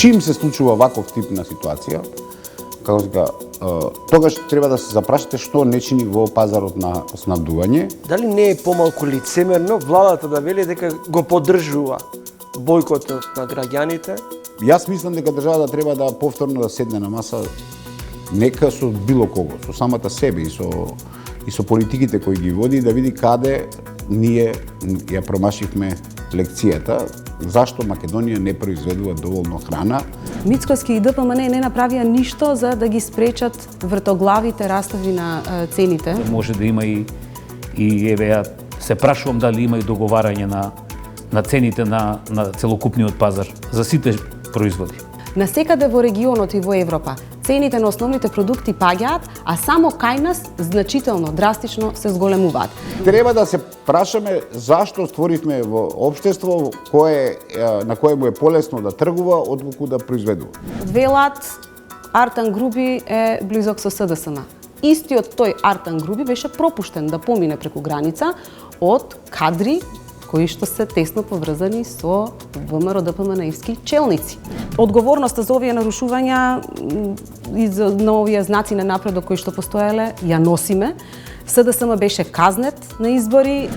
Чим се случува ваков тип на ситуација, како се кажа, тогаш треба да се запрашате што не чини во пазарот на снабдување. Дали не е помалку лицемерно владата да вели дека го поддржува бојкотот на граѓаните? Јас мислам дека државата треба да повторно да седне на маса, нека со било кого, со самата себе и со политиките кои ги води, да види каде ние ја промашивме лекцијата, зашто Македонија не произведува доволно храна. Мицкоски и ДПМН не направија ништо за да ги спречат вртоглавите растави на цените. Може да има и еве ја се прашувам дали има и договарање на цените на целокупниот пазар за сите производи. Насекаде во регионот и во Европа цените на основните продукти паѓаат, а само кај нас значително, драстично се зголемуваат. Треба да се прашаме зашто створивме во општество на кое му е полесно да тргува отколку да произведува. Велат Артан Груби е близок со СДСМ. Истиот тој Артан Груби беше пропуштен да помине преку граница од кадри кои што се тесно поврзани со ВМРО ДПМН-евски челници. Одговорноста за овие нарушувања и за овие знаци на напредок кои што постоеле ја носиме. СДСМ беше казнет на избори.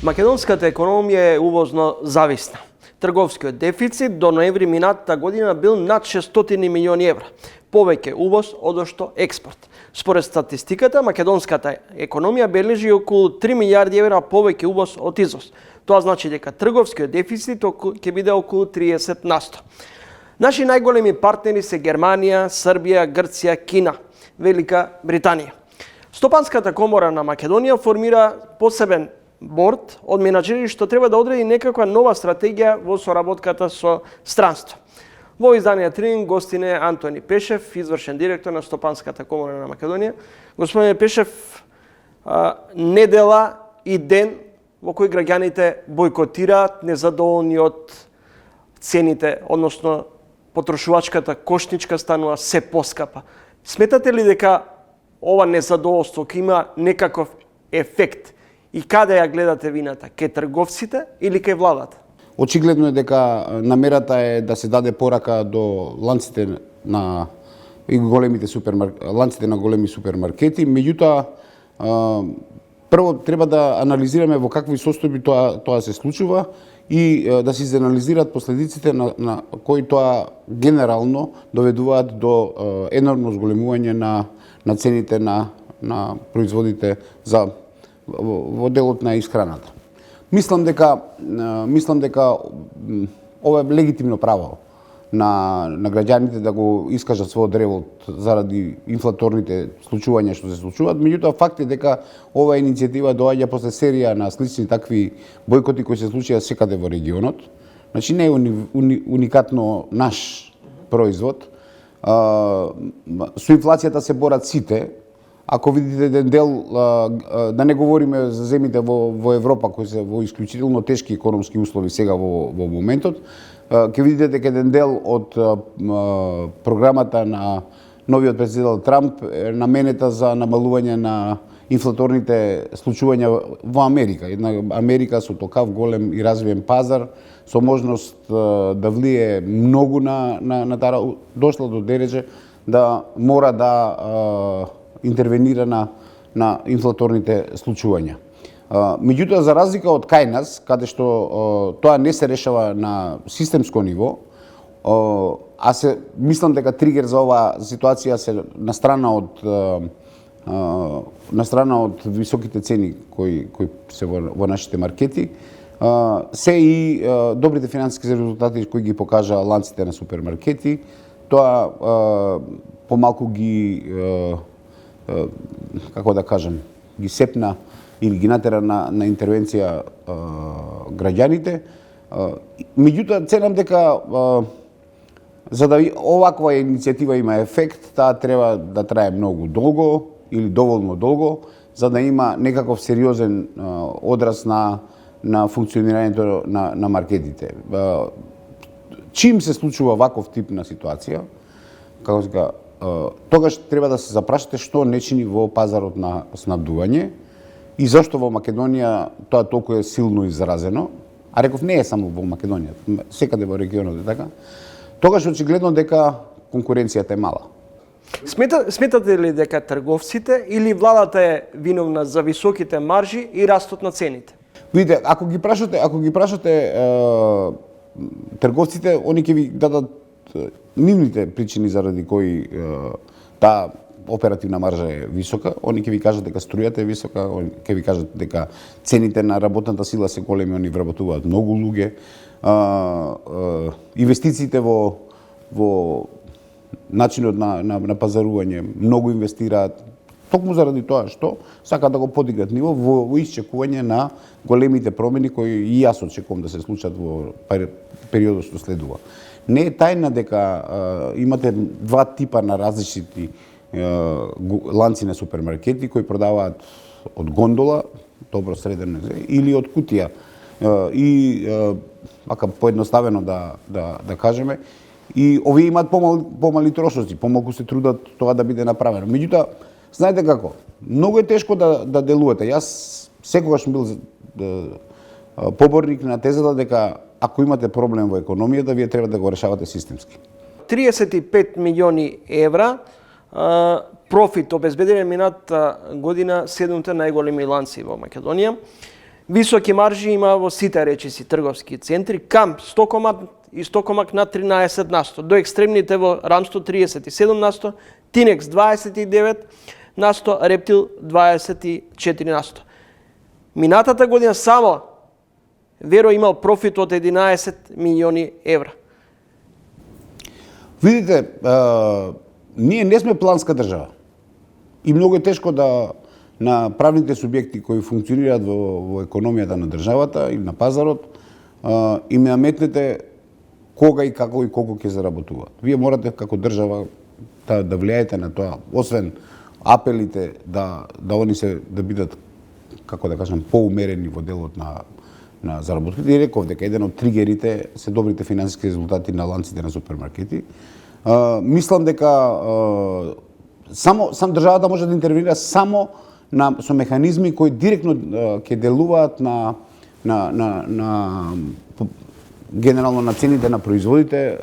Македонската економија е увозно зависна. Трговскиот дефицит до ноември минатата година бил над 600 милиони евра. Повеќе увоз одошто експорт. Според статистиката, македонската економија бележи околу 3 милиарди евра повеќе увоз од извоз. Тоа значи дека трговскиот дефицит ќе биде околу 30%. Наши најголеми партнери се Германија, Србија, Грција, Кина, Велика Британија. Стопанската комора на Македонија формира посебен борд од менаџери што треба да одреди некаква нова стратегија во соработката со странство. Во изданието Трин гостине Антони Пешев, извршен директор на Стопанската комора на Македонија. Господине Пешев, недела и ден во кој граѓаните бојкотираат, незадоволни од цените, односно потрошувачката кошничка станува се поскапа. Сметате ли дека ова незадоволство ќе има некаков ефект и каде ја гледате вината? Ке трговците или ке владата? Очигледно е дека намерата е да се даде порака до ланците на ланците на големи супермаркети, меѓутоа прво треба да анализираме во какви состојби тоа се случува и да се изанализираат последиците на кои тоа генерално доведуваат до енормно зголемување на цените на производите во делот на исхраната. Мислам дека ова е легитимно право на граѓаните да го искажат својот револт заради инфлаторните случувања што се случуваат, меѓутоа факт е дека ова иницијатива доаѓа после серија на слични такви бојкоти кои се случија секаде во регионот. Значи не е уникатно наш производ. Со инфлацијата се борат сите. Ако видите еден дел, да не говориме за земите во Европа кои се во исклучително тешки економски услови сега во моментот, ќе видите дека еден дел од програмата на новиот председател Трамп е наменета за намалување на инфлаторните случувања во Америка. Една Америка со токав голем и развиен пазар, со можност да влие многу на тара, дошла до дереже да мора да интервенира на инфлаторните случувања. Меѓутоа, за разлика од кај нас, каде што тоа не се решава на системско ниво, мислам дека тригер за оваа ситуација се на страна од високите цени кои се во нашите маркети, се и добрите финансиски резултати кои ги покажа ланците на супермаркети. Тоа помалку ги како да кажам, ги сепна или ги натера на интервенција граѓаните. Меѓутоа, ценам дека за да оваква иницијатива има ефект, таа треба да трае многу долго или доволно долго, за да има некаков сериозен одраз на функционирањето на маркетите. Чим се случува ваков тип на ситуација, како се тогаш треба да се запрашате што не чини во пазарот на снабдување и зашто во Македонија тоа толку е силно изразено, а реков не е само во Македонија, секаде во регионот е така, тогаш очигледно дека конкуренцијата е мала. Сметате ли дека трговците или владата е виновна за високите маржи и растот на цените? Видите, ако ги прашате трговците, они ќе ви дадат нивните причини заради кои таа оперативна маржа е висока, они ќе ви кажат дека струјата е висока, они ќе ви кажат дека цените на работната сила се големи, они вработуваат многу луѓе, инвестициите во начинот на пазарување многу инвестираат, токму заради тоа што сакаат да го подигнат ниво во исчекување на големите промени кои и јас очекувам да се случат во периодот што следува. Не е тајна дека имате два типа на различни ланци на супермаркети кои продаваат од гондола, добро средено, или од кутија. Ака поедноставено да кажеме, и овие имаат помали трошоци, помалку се трудат тоа да биде направено. Меѓутоа, знаете како, многу е тешко да делувате. Јас секогаш сум бил поборник на тезата дека ако имате проблем во економијата, вие треба да го решавате системски. 35 милиони евра профит обезбедени минатата година 7-те најголеми ланци во Македонија. Високи маржи има во сите речиси трговски центри, Камп 100 и 100 на 13%, до екстремните во Рамсто 37%, Тинекс 29%, Рептил 24%. Минатата година само Веро имал профит од 11 милиони евра. Видите, ние не сме планска држава. И многу е тешко на правните субјекти кои функционираат во економијата на државата и на пазарот, им наметнете кога и како и колку ќе заработуваат. Вие морате како држава да влијаете на тоа, освен апелите да они да бидат, како да кажам, поумерени во делот на заработките. И реков дека еден од тригерите се добрите финансиски резултати на ланците на супермаркети. Мислам дека сам државата може да интервенира само со механизми кои директно ќе делуваат на генерално на цените на производите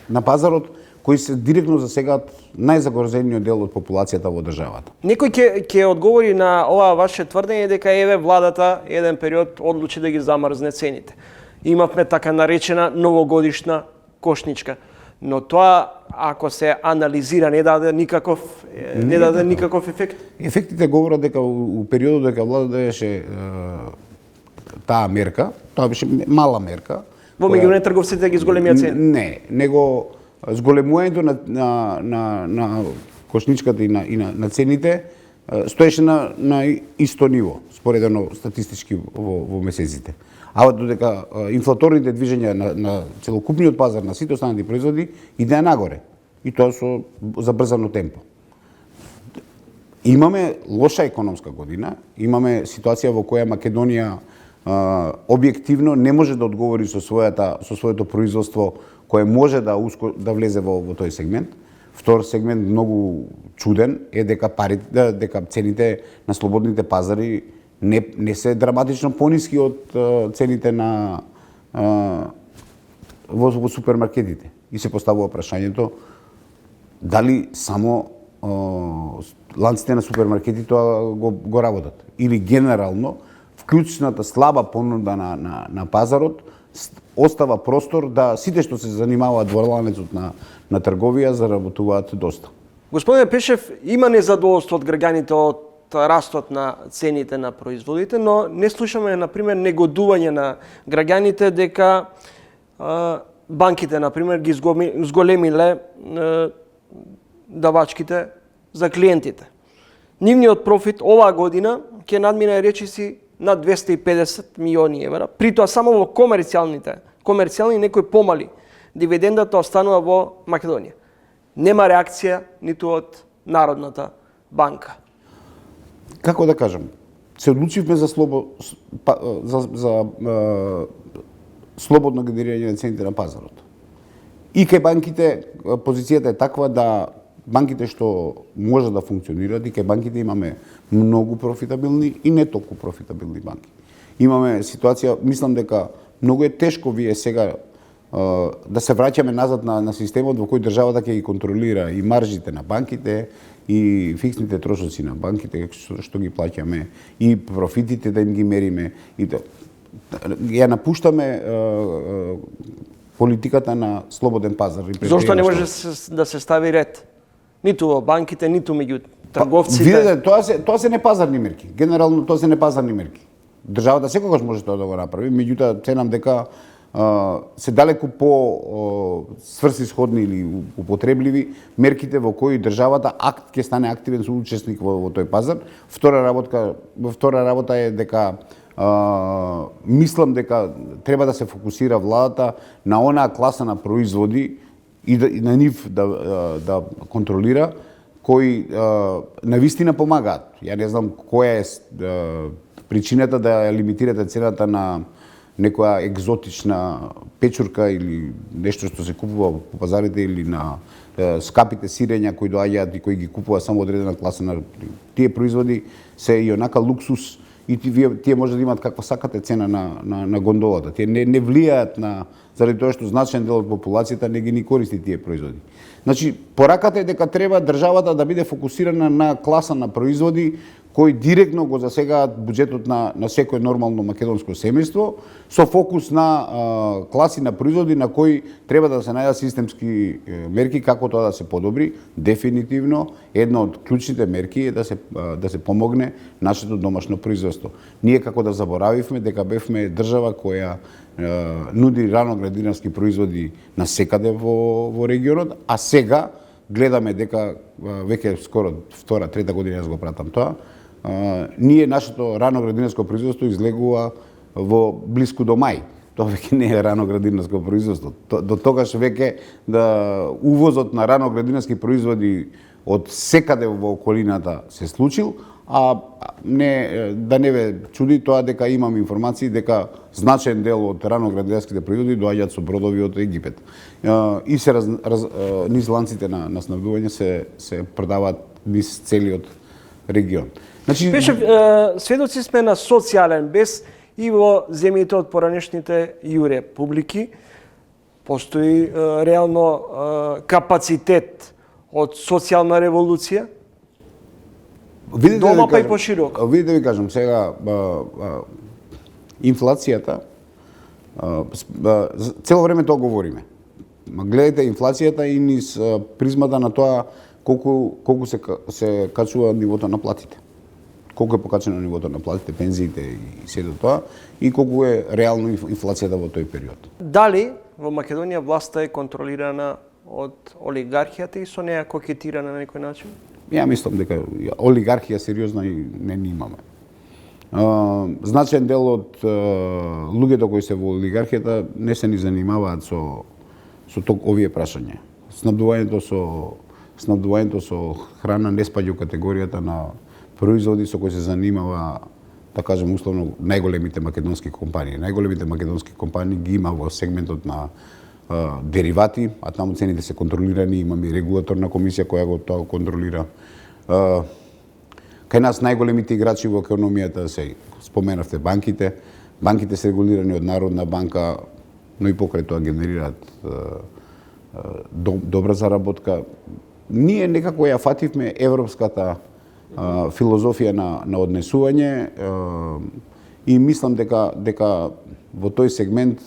на пазарот, кои се директно засегаат најзагрозениот дел од популацијата во државата. Некој ќе одговори на ова ваше тврдење дека еве владата еден период одлучи да ги замрзне цените. Имавме така наречена новогодишна кошничка. Но тоа, ако се анализира, не даде никаков ефект. Ефектите говорат дека у периодот дека владата беше таа мерка, тоа беше мала мерка. Во меѓу трговците ги зголемија цени? Не, него зголемувањето на кошничката и на цените стоеше на исто ниво, споредено статистички во месеците. А додека инфлаторните движења на целокупниот пазар на сите останати производи идеа нагоре. И тоа со забрзано темпо. Имаме лоша економска година, имаме ситуација во која Македонија објективно не може да одговори со своето производство кое може да влезе во тој сегмент. Втор сегмент многу чуден е дека цените на слободните пазари не се драматично пониски од цените во супермаркетите. И се поставува прашањето дали само ланците на супермаркети тоа го работат или генерално вклучната слаба понуда на пазарот остава простор да сите што се занимаваат во ланецот на трговија заработуваат доста. Господине Пешев, има незадоволство од граѓаните од растот на цените на производите, но не слушаме, например, негодување на граѓаните дека банките, например, ги зголемиле давачките за клиентите. Нивниот профит оваа година ќе надмине речиси на 250 милиони евра, притоа само во комерцијални некои помали. Дивидендата останува во Македонија. Нема реакција ниту од Народната банка. Како да кажам, се одлучивме за слободно генерирање на цените на пазарот. И кај банките позицијата е таква да банките што може да функционираат, и кај банките имаме многу профитабилни и не толку профитабилни банки. Имаме ситуација, мислам дека многу е тешко вие сега да се враќаме назад на системот во кој државата ќе ги контролира и маржите на банките, и фиксните трошоци на банките што ги плаќаме, и профитите да им ги мериме, и ја напуштаме политиката на слободен пазар. Зошто не може да се стави ред? Ниту во банките, ниту меѓу трговците. Видете, тоа се непазарни мерки. Генерално тоа се непазарни мерки. Државата секогаш може тоа да го направи, меѓутоа ценам дека се далеку по сврсисходни или употребливи мерките во кои државата ќе стане активен соучесник во тој пазар. Втора работа е дека мислам дека треба да се фокусира владата на онаа класа на производи и на нив да контролира, кои навистина помагаат. Ја не знам која е причината да лимитирате цената на некоја екзотична печурка или нешто што се купува по пазарите, или на скапите сирења кои доаѓаат и кои ги купува само одредена класа на тие производи се и онака луксус, и тие може да имаат каква сакате цена на гондолата. Тие не влијаат заради тоа што значаен дел од популацијата не ги користи тие производи. Значи, пораката е дека треба државата да биде фокусирана на класа на производи кои директно го засегаат буџетот на секој нормално македонско семејство, со фокус на класи на производи на кои треба да се најдат системски мерки како тоа да се подобри. Дефинитивно, една од клучните мерки е да се помогне нашето домашно производство. Ние како да заборавивме дека бевме држава која нуди раноградинарски производи на секаде во регионот, а сега гледаме дека веќе скоро втора, трета година јас го пратам тоа, ние нашето раноградинарско производство излегува во блиску до мај. Тоа веќе не е раноградинарско производство. До тогаш веќе увозот на раноградинарски производи од секаде во околината се случил, а да не ве чуди тоа дека имам информации дека значаен дел од раноградинарските производи доаѓаат со бродови од Египет. И се низ ланците на снабдување се продаваат низ целиот регион. Значи, сведоци сме на социјален бес и во земјите од поранешните ју републики. Постои реално капацитет од социјална револуција. Дома па и пошироко. Видите, ви кажам, сега инфлацијата, цело време тоа говориме. Гледате инфлацијата и низ призмата на тоа колку се качува нивото на платите. Колку е покачено нивото на платите, пензиите и сето тоа, и колку е реално инфлацијата во тој период. Дали во Македонија власта е контролирана од олигархијата и со неја кокетира на некој начин? Ја мислам дека олигархија сериозна и не имаме. Значаен дел од луѓето кои се во олигархијата не се ни занимаваат со овие прашања. Снабдувањето со храна не спаѓа у категоријата на производи со кои се занимава, да кажем условно, најголемите македонски компании. Најголемите македонски компании ги има во сегментот на деривати, а таму цените се контролирани, имаме и регулаторна комисија која тоа контролира. Кај нас најголемите играчи во економијата се, споменавте, банките. Банките се регулирани од Народна банка, но и покрај тоа генерираат добра заработка. Ние некако ја фативме европската филозофија на однесување и мислам дека во тој сегмент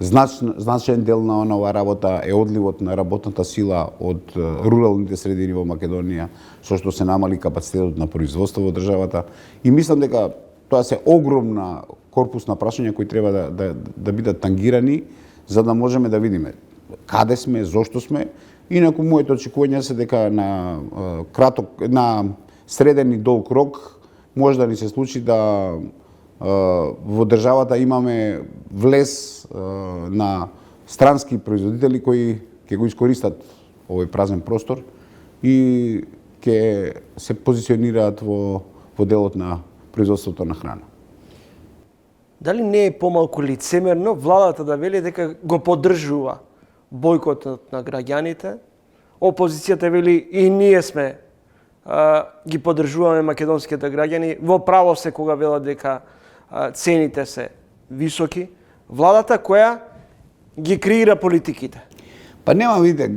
значаен дел на онова работа е одливот на работната сила од руралните средини во Македонија, со што се намали капацитетот на производство во државата. И мислам дека тоа се огромна корпус на прашања кои треба да бидат тангирани, за да можеме да видиме каде сме, зошто сме. Инаку моето очекување се дека на среден и долг рок може да ни се случи да во државата имаме влез на странски производители кои ќе го искористат овој празен простор и ќе се позиционираат во делот на производството на храна. Дали не е помалку лицемерно владата да вели дека го поддржува бојкотот на граѓаните, опозицијата вели и ние сме ги поддржуваме македонските граѓани, во право се кога велат дека цените се високи, владата која ги креира политиките. Па нема, видите,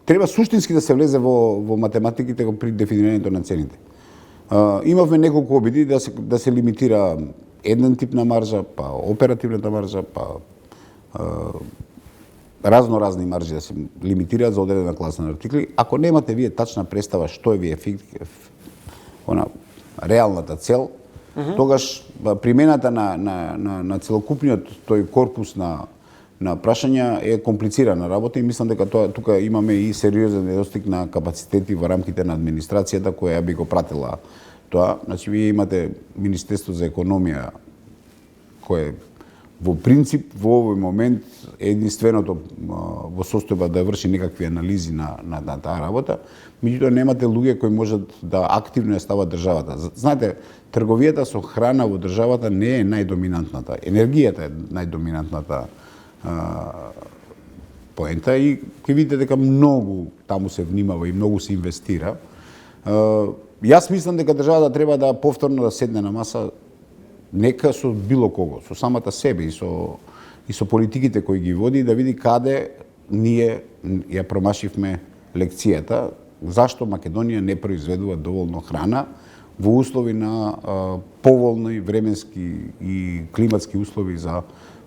треба суштински да се влезе во математиките при дефинирањето на цените. Имавме неколку обиди да се лимитира еден тип на маржа, па оперативната маржа, па разни маржи да се лимитираат за одредена класа на артикли. Ако немате вие тачна представа што е реалната цел, тогаш примената на целокупниот тој корпус на прашања е комплицирана работа и мислам дека тука имаме и сериозен недостиг на капацитети во рамките на администрацијата која би го пратила тоа. Значи, вие имате Министерство за економија кое во принцип во овој момент е единственото во состојба да врши некакви анализи на таа работа, меѓутоа немате луѓе кои можат да активно ја стават државата. Знаете, трговијата со храна во државата не е најдоминантната, енергијата е најдоминантната поента и ќе видите дека многу таму се внимава и многу се инвестира. Јас мислам дека државата треба да повторно да седне на маса, нека со било кого, со самата себе и со политиките кои ги води, да види каде ние ја промашивме лекцијата, зашто Македонија не произведува доволно храна во услови на поволни временски и климатски услови за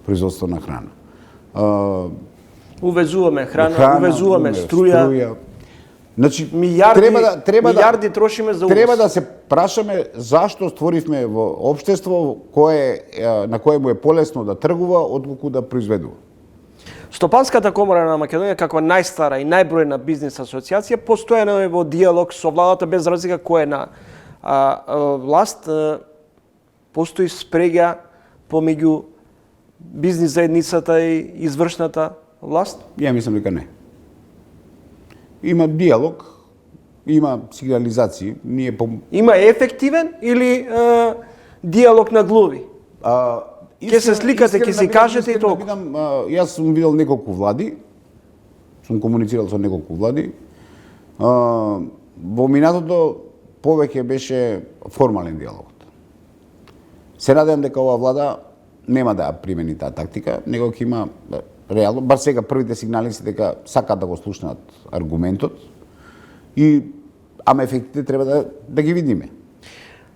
производство на храна. Увезуваме храна, увезуваме струја. Значи, милиарди трошиме за увоз. Треба да се прашаме зашто створивме во општество на кое му е полесно да тргува отколку да произведува. Стопанската комора на Македонија како најстара и најбројна бизнис асоциација постојано е во диалог со владата без разлика кој е на власт. Постои спрега помеѓу бизнис заедницата и извршната власт? Ја мислам дека не. Има диалог, има сигнализации. Има ефективен или диалог на глуви? Ќе се сликате, ќе си кажете и толку. Јас сум видел неколку влади, сум комуницирал со неколку влади. Во минатото повеќе беше формален диалог. Се надевам дека оваа влада нема да примени таа тактика, него ќе има реално, бар сега првите сигнали се дека сакаат да го слушнат аргументот ама ефектите треба да ги видиме.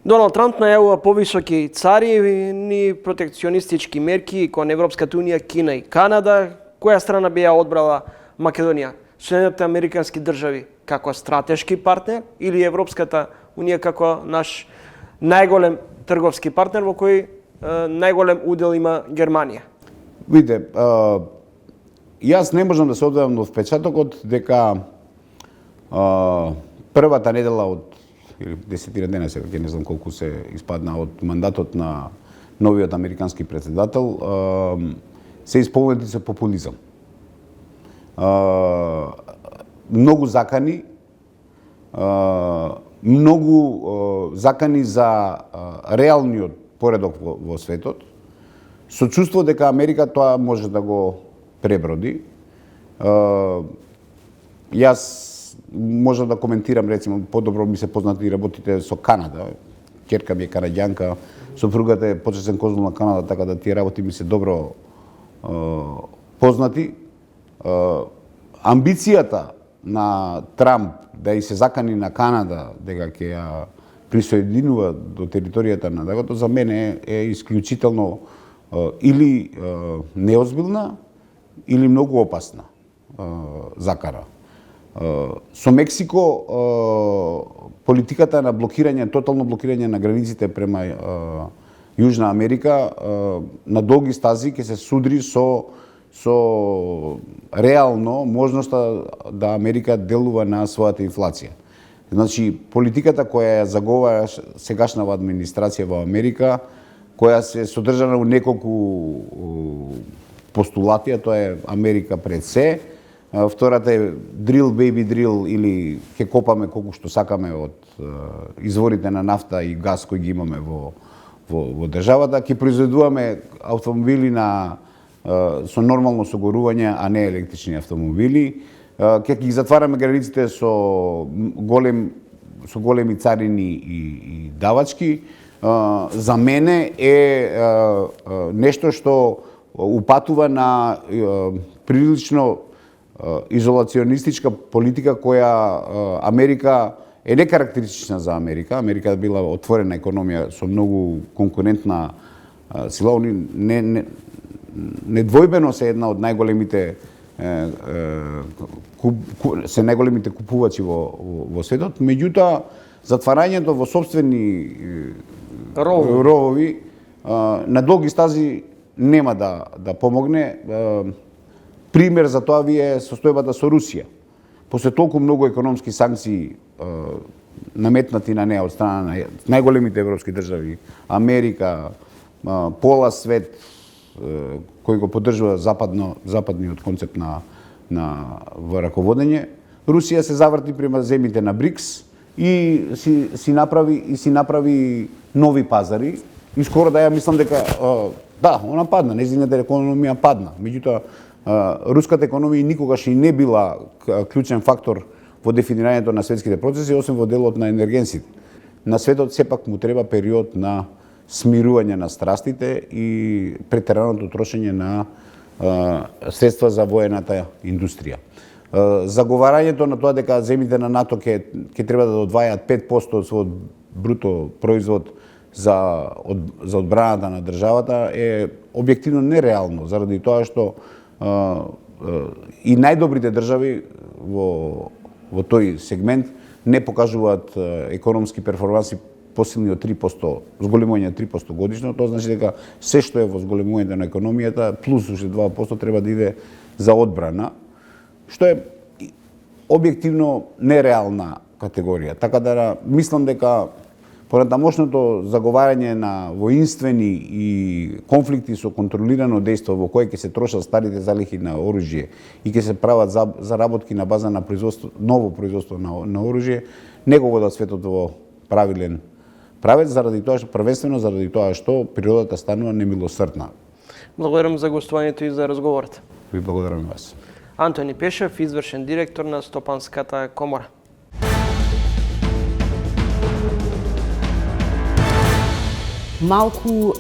Доналд Трамп најавува повисоки царини, протекционистички мерки кон Европската унија, Кина и Канада. Која страна би ја одбрала Македонија? Соединетите американски држави како стратешки партнер или Европската унија како наш најголем трговски партнер во кој најголем удел има Германија? Видите, јас не можам да се одведам до впечатокот дека првата недела од или 10 дена сега, ќе не знам колку се испадна од мандатот на новиот американски председател, се исполнети со популизам. Многу закани, за реалниот поредок во светот, со чувство дека Америка тоа може да го преброди. Јас можам да коментирам, рецимо, подобро ми се познати работите со Канада. Ќерка ми е канаѓанка, сопругата е почесен конзул на Канада, така да тие работи ми се добро познати. Амбицијата на Трамп да и се закани на Канада дека ќе ја присоединува до територијата на дагото, за мене е исклучително или неозбилна, или многу опасна закара. Со Мексико политиката на блокирање, тотално блокирање на границите према Јужна Америка на долги стази ќе се судри со реално можноста да Америка делува на својата инфлација. Значи, политиката која ја заговара сегашнава администрација во Америка, која се содржана во неколку постулати, тоа е Америка пред се. Втората е drill baby drill, или ќе копаме колку што сакаме од изворите на нафта и газ кои ги имаме во државата. Ќе произведуваме автомобили со нормално согорување, а не електрични автомобили. ќе ги затвараме границите со големи царини и давачки, за мене е нешто што упатува на прилично изолационистичка политика која Америка е некарактеристична за Америка. Америка била отворена економија со многу конкурентна сила. Они недвојбено се една од најголемите купувачи во светот, меѓутоа затварањето во сопствени ровови на долги стази нема да помогне. Пример за тоа ви е состојбата со Русија. После толку многу економски санкции наметнати на неа од страна на најголемите европски држави, Америка, пола свет кој го поддржува западниот концепт во раководење, Русија се заврти према земите на БРИКС и си направи нови пазари. И скоро да ја мислам дека она падна, нејзината економија падна. Меѓутоа руската економија никогаш и не била клучен фактор во дефинирањето на светските процеси, освен во делот на енергенсите. На светот сепак му треба период на смирување на страстите и претераното трошење на средства за воената индустрија. Заговарањето на тоа дека земите на НАТО ќе треба да одвајаат 5% од својот бруто производ за одбраната на државата е објективно нереално, заради тоа што и најдобрите држави во тој сегмент не покажуваат економски перформанси посилни од 3%, зголемување 3% годишно. Тоа значи дека се што е во зголемувањето на економијата плюс уште 2% треба да иде за одбрана, што е објективно нереална категорија. Така да мислам дека понатамошното заговарање на воинствени и конфликти со контролирано дејство во кое ќе се трошат старите залихи на оружје и ќе се прават заработки на база на ново производство на оружје, не го водат светот во правилен правец, првенствено заради тоа што природата станува немилосрдна. Благодарам за гостувањето и за разговорот. Ви благодарам и вас. Антони Пешев, извршен директор на Стопанската комора. Малку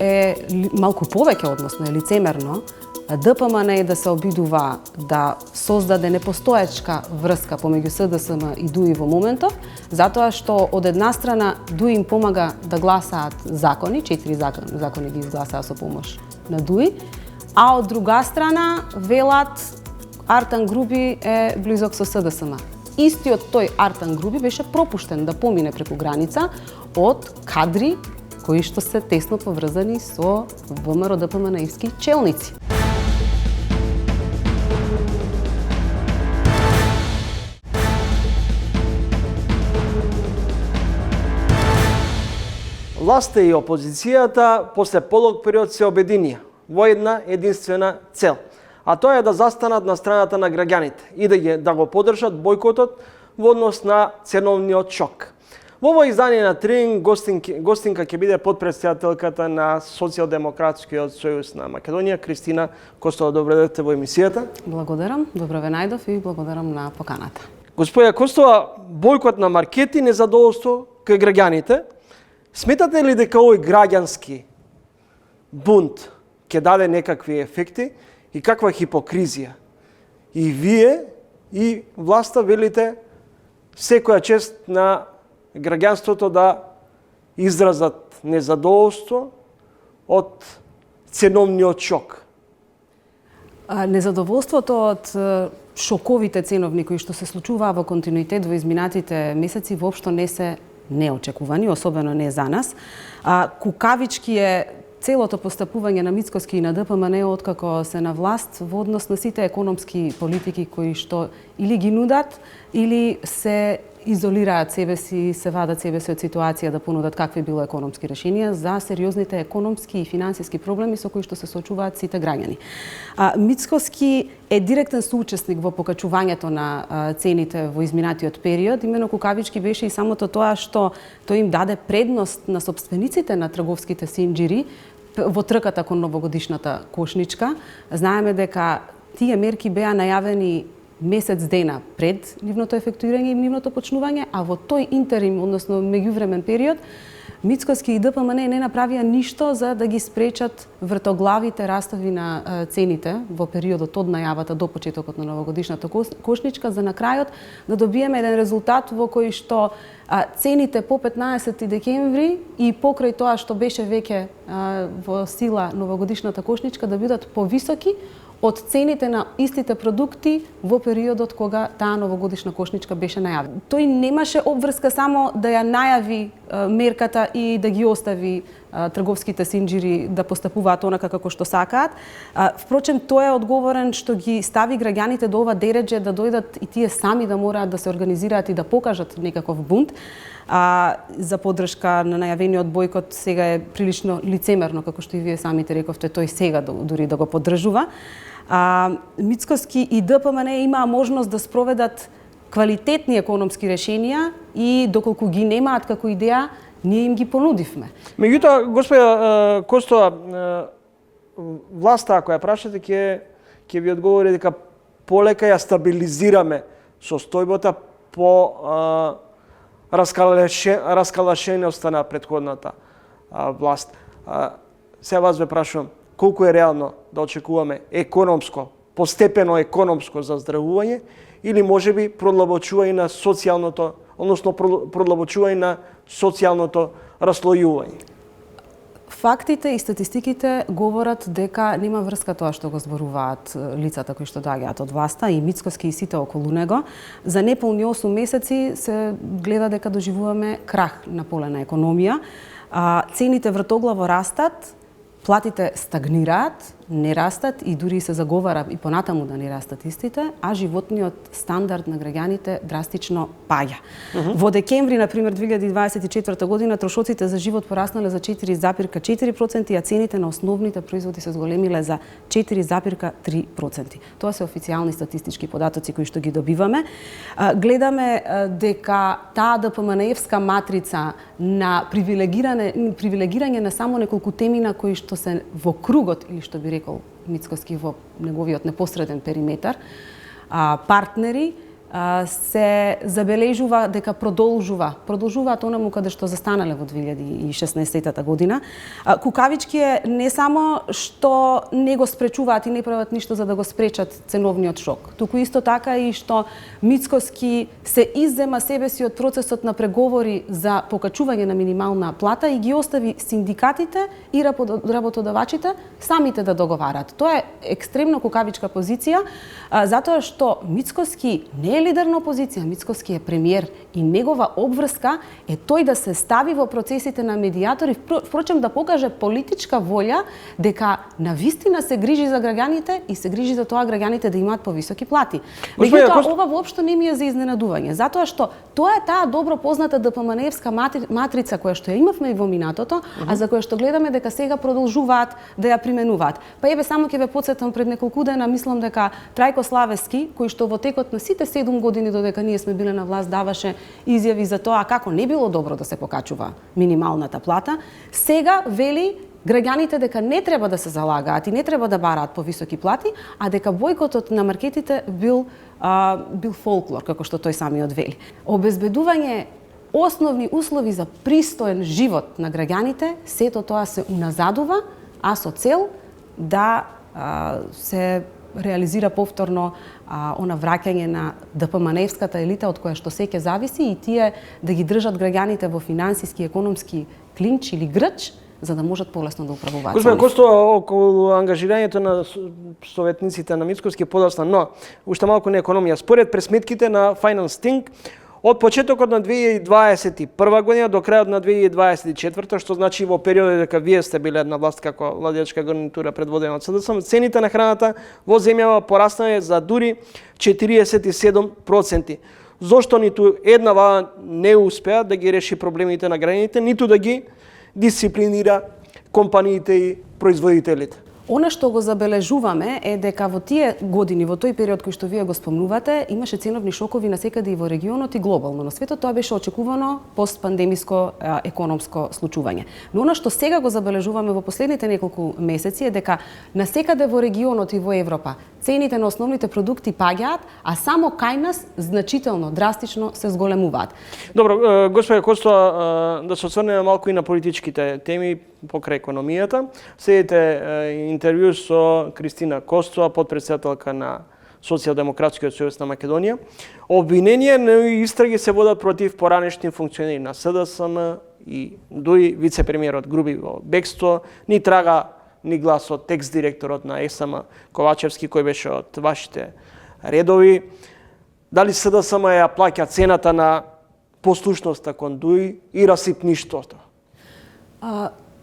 повеќе, односно е лицемерно, ДПМН да се обидува да создаде непостоечка врска помеѓу СДСМ и ДУИ во моментов, затоа што од една страна ДУИ им помага да гласаат закони, 4 закони ги изгласаа со помош на ДУИ, а од друга страна велат Артан Груби е близок со СДСМ. Истиот тој Артан Груби беше пропуштен да помине преку граница од кадри кои што се тесно поврзани со ВМРО ДПМН-евски челници. Власта и опозицијата после подолг период се обединија во една единствена цел, а тоа е да застанат на страната на граѓаните и да го поддржат бојкотот во однос на ценовниот шок. Во ово издание на Трин гостинка ќе биде подпредседателката на Социјалдемократскиот сојуз на Македонија, Кристина Костова. Добре дојдете во емисијата. Благодарам, добро ве најдов и благодарам на поканата. Господја Костова, бојкот на маркети, незадоволство кај граѓаните. Сметате ли дека овој граѓански бунт ќе даде некакви ефекти и каква хипокризија? И вие и власта велите секоја чест на граѓанството да изразат незадоволство од ценовниот шок. Незадоволството од шоковите ценовни кои што се случуваа во континуитет во изминатите месеци воопшто не се неочекувани, особено не за нас. Кукавички е целото постапување на Мицкоски и на ДПМН откако се на власт во однос на сите економски политики кои што или ги нудат, или се изолираат себе си, се вадат себе си од ситуација да понудат какви било економски решенија за сериозните економски и финансиски проблеми со кои што се соочуваат сите граѓани. Мицкоски е директен соучесник во покачувањето на цените во изминатиот период. Имено кукавички беше и самото тоа што тој им даде предност на сопствениците на трговските синџири во трката кон новогодишната кошничка. Знаеме дека тие мерки беа најавени месец дена пред нивното ефектуирање и нивното почнување, а во тој интерим, односно меѓувремен период, Мицкоски и ДПМН не направија ништо за да ги спречат вртоглавите растави на цените во периодот од најавата до почетокот на новогодишната кошничка, за на крајот да добиеме еден резултат во кој што цените по 15 декември и покрај тоа што беше веќе во сила новогодишната кошничка да бидат повисоки од цените на истите продукти во периодот кога таа новогодишна кошничка беше најавена. Тој немаше обврска само да ја најави мерката и да ги остави трговските синџири да постапуваат онака како што сакаат. Впрочем, тој е одговорен што ги стави граѓаните до ова дередже да дојдат и тие сами да мораат да се организираат и да покажат некаков бунт. За поддршка на најавениот бойкот сега е прилично лицемерно, како што и вие самите рековте, тој сега дури да го поддржува. Мицкоски и ДПМН имаа можност да спроведат квалитетни економски решенија и доколку ги немаат како идеја, ние им ги понудивме. Меѓутоа, господја Костова, власта, ако ја прашате, ќе ви одговори дека полека ја стабилизираме состојбата по раскалашеността на претходната власт. Сега вас ве прашувам, колку е реално да очекуваме постепено економско заздравување или можеби продлабочување на социјалното, односно продлабочување на социјалното раслојување? Фактите и статистиките говорат дека нема врска тоа што го зборуваат лицата кои што доаѓаат од власта и Мицкоски и сите околу него. За неполни 8 месеци се гледа дека доживуваме крах на полена економија. Цените вртоглаво растат, платите стагнираат, не растат и дури се заговара и понатаму да не растат истите, а животниот стандард на граѓаните драстично паѓа. Во декември, например, 2024 година, трошоците за живот пораснале за 4,4%, а цените на основните производи се зголемиле за 4,3%. Тоа се официјални статистички податоци кои што ги добиваме. Гледаме дека таа ДПМН-евска матрица на привилегирање на само неколку теми на кои што се во кругот, или што би рекол Мицкоски во неговиот непосреден периметар, партнери, се забележува дека продолжуваат онаму каде што застанале во 2016 година. Кукавички е не само што не го спречуваат и не прават ништо за да го спречат ценовниот шок, туку исто така и што Мицкоски се иззема себе си од процесот на преговори за покачување на минимална плата и ги остави синдикатите и работодавачите самите да договарат. Тоа е екстремно кукавичка позиција, затоа што Мицкоски не е лидер на опозиција, Мицкоски е премиер и негова обврска е тој да се стави во процесите на медиатори, впрочем да покаже политичка волја дека навистина се грижи за граѓаните и се грижи за тоа граѓаните да имаат повисоки плати. Меѓутоа, ова воопшто не ми е за изненадување, затоа што тоа е таа добро позната ДПМН-евска матрица која што ја имавме и во минатото, а за која што гледаме дека сега продолжуваат да ја применуваат. Па еве само ќе ве потсетам, пред неколку дена мислам дека Трајко Славески, кој што во текот на сите 7 години додека ние сме биле на власт даваше изјави за тоа како не било добро да се покачува минималната плата, сега вели граѓаните дека не треба да се залагаат и не треба да бараат повисоки плати, а дека бојкотот на маркетите бил фолклор, како што тој самиот вели. Обезбедување основни услови за пристоен живот на граѓаните, сето тоа се уназадува, а со цел да се реализира повторно она враќање на ДПМН-евската елита од која што сеќе зависи и тие да ги држат граѓаните во финансиски, економски клинч или грч, за да можат полесно да управуваат. Господин Костова, околу ангажирањето на советниците на Мицкоски подоцна, но уште малку на економија. Според пресметките на Finance Think, од почетокот на 2021 година до крајот на 2024, што значи во периодот дека вие сте биле на власт како владеачка гарнитура предводена од СДСМ, цените на храната во земјава пораснале за дури 47%. Зошто ниту една влада не успеа да ги реши проблемите на граѓаните, ниту да ги дисциплинира компаниите и производителите? Она што го забележуваме е дека во тие години, во тој период кој што вие го спомнувате, имаше ценовни шокови насекаде и во регионот и глобално на светот. Тоа беше очекувано постпандемиско економско случување. Но она што сега го забележуваме во последните неколку месеци е дека насекаде во регионот и во Европа цените на основните продукти паѓаат, а само кај нас значително, драстично се зголемуваат. Добро, господе Костова, да се осврнеме малку и на политичките теми покрај економијата. Следите интервју со Кристина Костова, подпредседателка на Социјалдемократскиот сојуз на Македонија. Обвинение на истраги се водат против поранешни функционери на СДСМ и ДУИ, вице-премиерот Груби во бегство, ни трага ни глас од текст-директорот на СМ Ковачевски, кој беше од вашите редови. Дали СДСМ ја плаќа цената на послушноста кон ДУИ и расипништвото?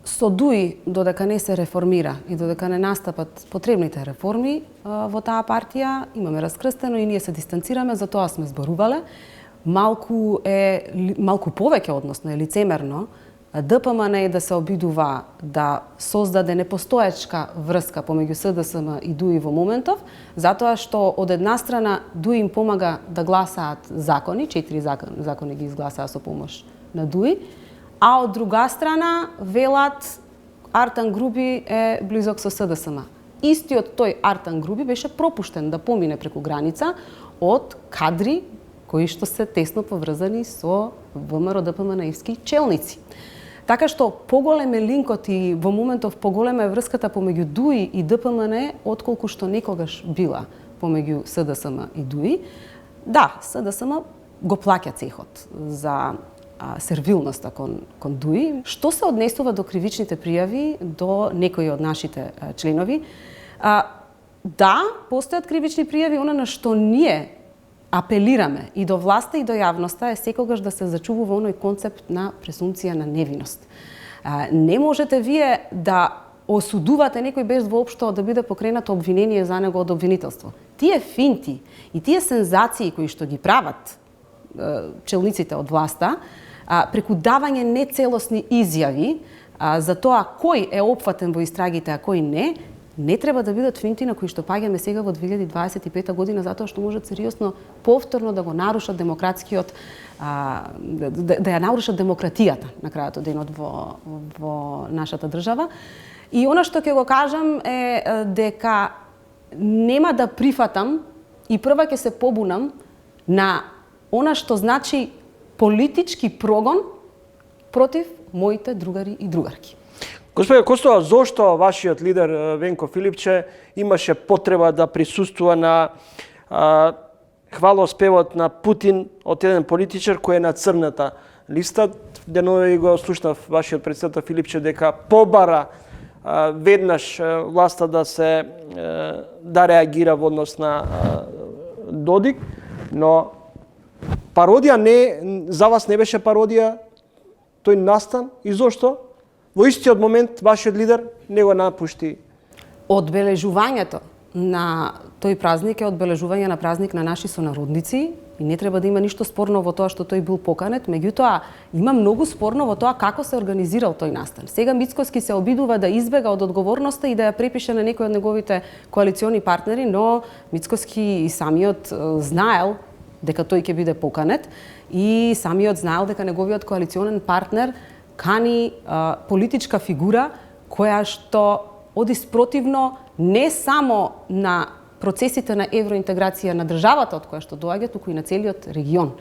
Со ДУИ, додека не се реформира и додека не настапат потребните реформи во таа партија, имаме раскрстено и ние се дистанцираме, за тоа сме зборувале. Малку повеќе, односно е лицемерно, ДПМН е да се обидува да создаде непостоечка врска помеѓу СДСМ и ДУИ во моментов, затоа што од една страна ДУИ им помага да гласаат закони, 4 закони ги изгласаа со помош на ДУИ, а од друга страна велат Артан Груби е близок со СДСМ. Истиот тој Артан Груби беше пропуштен да помине преку граница од кадри кои што се тесно поврзани со ВМРО ДПМН-евски челници. Така што поголем е линкот и во моментов поголема е врската помеѓу ДУИ и ДПМН отколку што некогаш била помеѓу СДСМ и ДУИ. Да, СДСМ го плаќа цехот за сервилноста кон ДУИ. Што се однесува до кривичните пријави до некои од нашите членови? Да, постојат кривични пријави, она на што ние апелираме и до власта и до јавноста е секогаш да се зачувува оној концепт на презумпција на невиност. Не можете вие да осудувате некој без воопшто да биде покренато обвинение за него од обвинителство. Тие финти и тие сензации кои што ги прават челниците од власта, преку давање нецелосни изјави за тоа кој е опфатен во истрагите, а кој не треба да бидат финти на кои што паѓаме сега во 2025 година, затоа што можат сериозно повторно да го нарушат демократскиот, да ја нарушат демократијата на крајот од денот во нашата држава. И она што ќе го кажам е дека нема да прифатам и прва ќе се побунам на она што значи политички прогон против моите другари и другарки. Господе Костова, зошто вашиот лидер Венко Филипче имаше потреба да присуствува на хвалоспевот на Путин од еден политичар кој е на црната листа? Денови го слушнав вашиот председател Филипче дека побара веднаш власта да реагира во однос на Додик, но пародија за вас не беше пародија тој настан и зошто? Во истиот момент вашиот лидер не го напушти. Одбележувањето на тој празник е одбележување на празник на наши сонародници и не треба да има ништо спорно во тоа што тој бил поканет, меѓутоа има многу спорно во тоа како се организирал тој настан. Сега Мицкоски се обидува да избега од одговорноста и да ја препише на некој од неговите коалициони партнери, но Мицкоски и самиот знаел дека тој ќе биде поканет и самиот знаел дека неговиот коалиционен партнер кани политичка фигура која што оди спротивно не само на процесите на евроинтеграција на државата од која што доаѓа, туку и на целиот регион.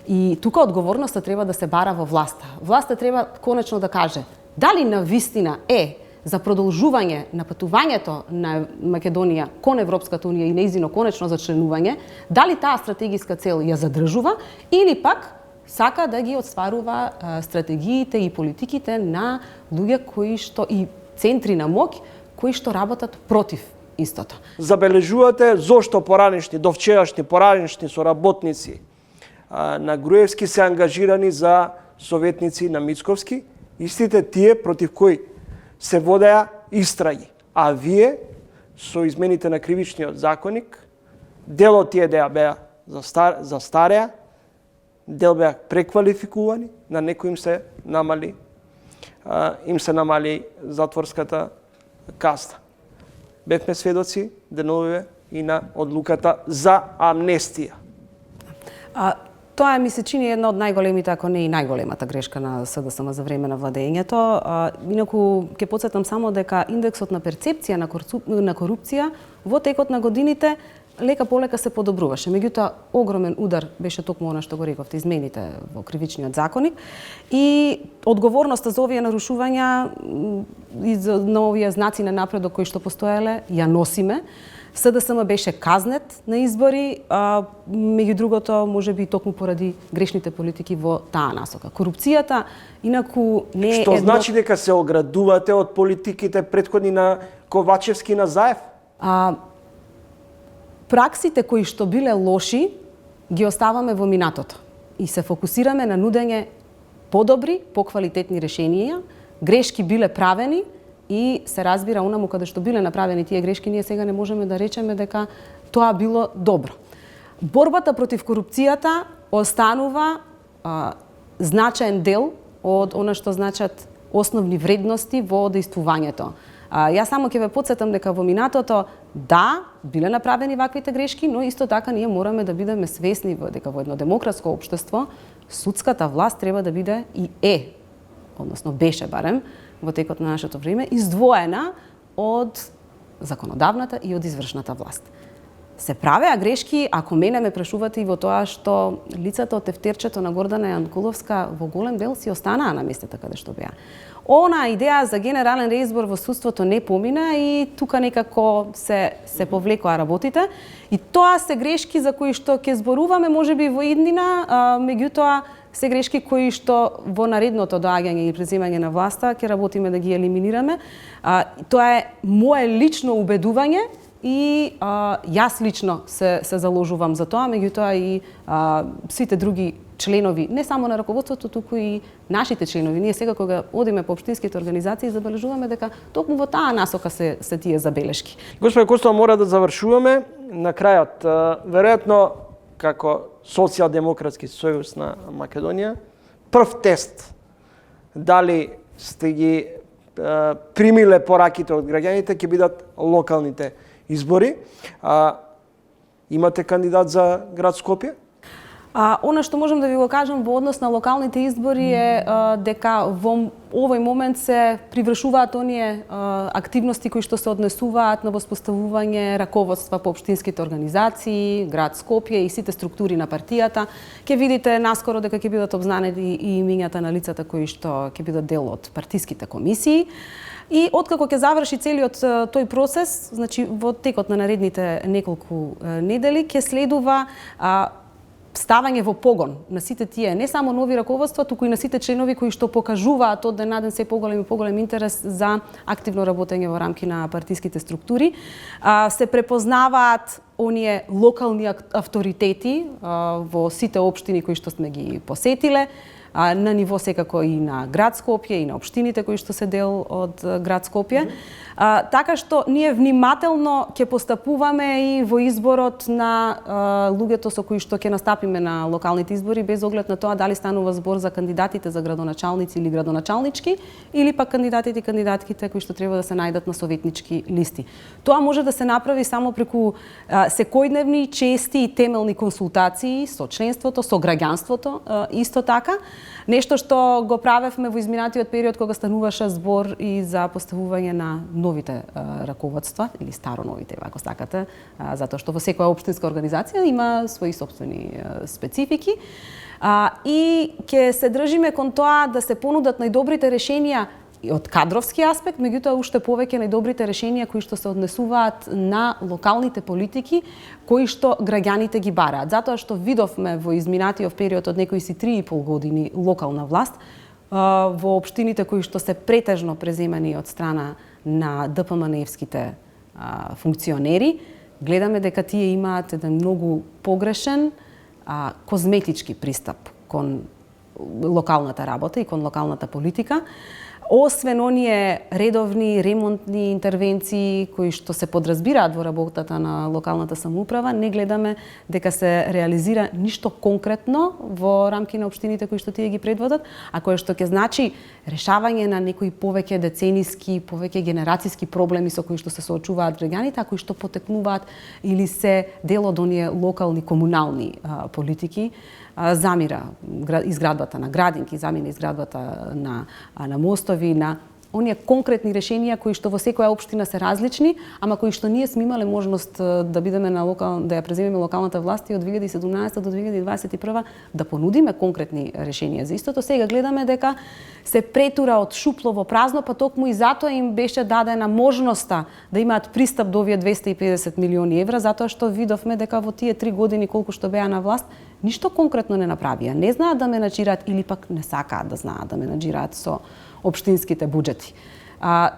И тука одговорноста треба да се бара во власта. Власта треба конечно да каже дали навистина е за продолжување на патувањето на Македонија кон Европската унија и нејзино конечно зачленување, дали таа стратегиска цел ја задржува или пак сака да ги отстварува стратегиите и политиките на луѓе кои што и центри на моќ кои што работат против истото. Забележувате зошто довчерашни поранешни соработници на Груевски се ангажирани за советници на Мицковски, истите тие против кои се водеа истраги, а вие со измените на кривичниот законник дел од тие беа застареа, дел беа преквалификувани, на некои им се намали затворската казна. бевме сведоци деновиве и на одлуката за амнестија. Тоа ми се чини една од најголемите, ако не и најголемата грешка на СДСМ за време на владењето. Инаку, ќе потсетам само дека индексот на перцепција на корупција во текот на годините лека полека се подобруваше. Меѓутоа, огромен удар беше токму она што го рековте, измените во кривичниот законник и одговорноста за овие нарушувања и на овие знаци на напредок кои што постоеле ја носиме. СДСМ беше казнет на избори, меѓу другото, може би токму поради грешните политики во таа насока. Корупцијата, инаку, не е... Што значи дека се оградувате од политиките претходни на Ковачевски и на Заев? Праксите кои што биле лоши, ги оставаме во минатото и се фокусираме на нудење подобри, поквалитетни решенија. Грешки биле правени, и се разбира онаму каде што биле направени тие грешки, ние сега не можеме да речеме дека тоа било добро. Борбата против корупцијата останува значаен дел од она што значат основни вредности во дејствувањето. Јас само ќе ве потсетам дека во минатото, да, биле направени ваквите грешки, но исто така ние мораме да бидеме свесни дека во едно демократско општество судската власт треба да биде и односно беше барем, во текот на нашето време, издвоена од законодавната и од извршната власт. Се правеа грешки, ако мене ме прашувате, и во тоа што лицата од тефтерчето на Гордана Јанкуловска во голем дел си останаа на местата каде што беа. Она идеја за генерален реизбор во судството не помина и тука некако се повлекоа работите. И тоа се грешки за кои што ќе зборуваме можеби во иднина, меѓутоа се грешки кои што во наредното доаѓање и преземање на власта ќе работиме да ги елиминираме. Тоа е мое лично убедување и јас лично се заложувам за тоа, меѓутоа и сите други членови, не само на раководството, туку и нашите членови. Ние сега кога одиме по општинските организации забележуваме дека токму во таа насока се тие забелешки. Господи Костова, мора да завршуваме. На крајот, веројатно како Социјалдемократски сојуз на Македонија, прв тест дали сте ги примиле пораките од граѓаните ќе бидат локалните избори. Имате кандидат за град Скопје? Она што можам да ви го кажам во однос на локалните избори е дека во овој момент се привршуваат оние активности кои што се однесуваат на воспоставување раководства по општинските организации, град Скопје и сите структури на партијата. Ќе видите наскоро дека ќе бидат обзнанети и имињата на лицата кои што ќе бидат дел од партиските комисии. И откако ќе заврши целиот тој процес, значи во текот на наредните неколку недели ќе следува ставање во погон на сите тие, не само нови раководства, туку и на сите членови кои што покажуваат од ден на ден се поголем и поголем интерес за активно работење во рамки на партиските структури. Се препознаваат оние локални авторитети во сите општини кои што сме ги посетиле, на ниво секако и на град Скопје и на општините кои што се дел од град Скопје. Така што ние внимателно ќе постапуваме и во изборот на луѓето со кои што ќе настапиме на локалните избори, без оглед на тоа дали станува збор за кандидатите за градоначалници или градоначалнички, или пак кандидатите и кандидатките кои што треба да се најдат на советнички листи. Тоа може да се направи само преку секојдневни, чести и темелни консултации со членството, со граѓанството, исто така. Нешто што го правевме во изминатиот период кога стануваше збор и за поставување на новите раководства, или старо новите, ако сакате, затоа што во секоја општинска организација има своји сопствени специфики. И ќе се држиме кон тоа да се понудат најдобрите решенија од кадровски аспект, меѓутоа уште повеќе најдобрите решенија кои што се однесуваат на локалните политики, кои што граѓаните ги бараат. Затоа што видовме во изминатиот период од некои си 3,5 години локална власт, во општините кои што се претежно преземани од страна на ДПМН-евските функционери, гледаме дека тие имаат еден многу погрешен, козметички пристап кон локалната работа и кон локалната политика. Освен оние редовни ремонтни интервенции кои што се подразбираат во работата на локалната самоуправа, не гледаме дека се реализира ништо конкретно во рамки на општините кои што тие ги предводат, а кое што ќе значи решавање на некои повеќе децениски, повеќе генерацијски проблеми со кои што се соочуваат граѓаните, а кои што потекнуваат или се дел од оние локални комунални политики. Замира изградбата на градинки, замира изградбата на мостови, на оние конкретни решенија кои што во секоја општина се различни, ама кои што ние сме имале можност да бидеме да ја преземеме локалната власт и од 2017 до 2021 да понудиме конкретни решенија за истото. Сега гледаме дека се претура од шупло во празно, па токму и затоа им беше дадена можноста да имаат пристап до овие 250 милиони евра, затоа што видовме дека во тие 3 години колку што беа на власт, ништо конкретно не направија. Не знаат да менаџираат или пак не сакаат да знаат да менаџираат со општинските буџети.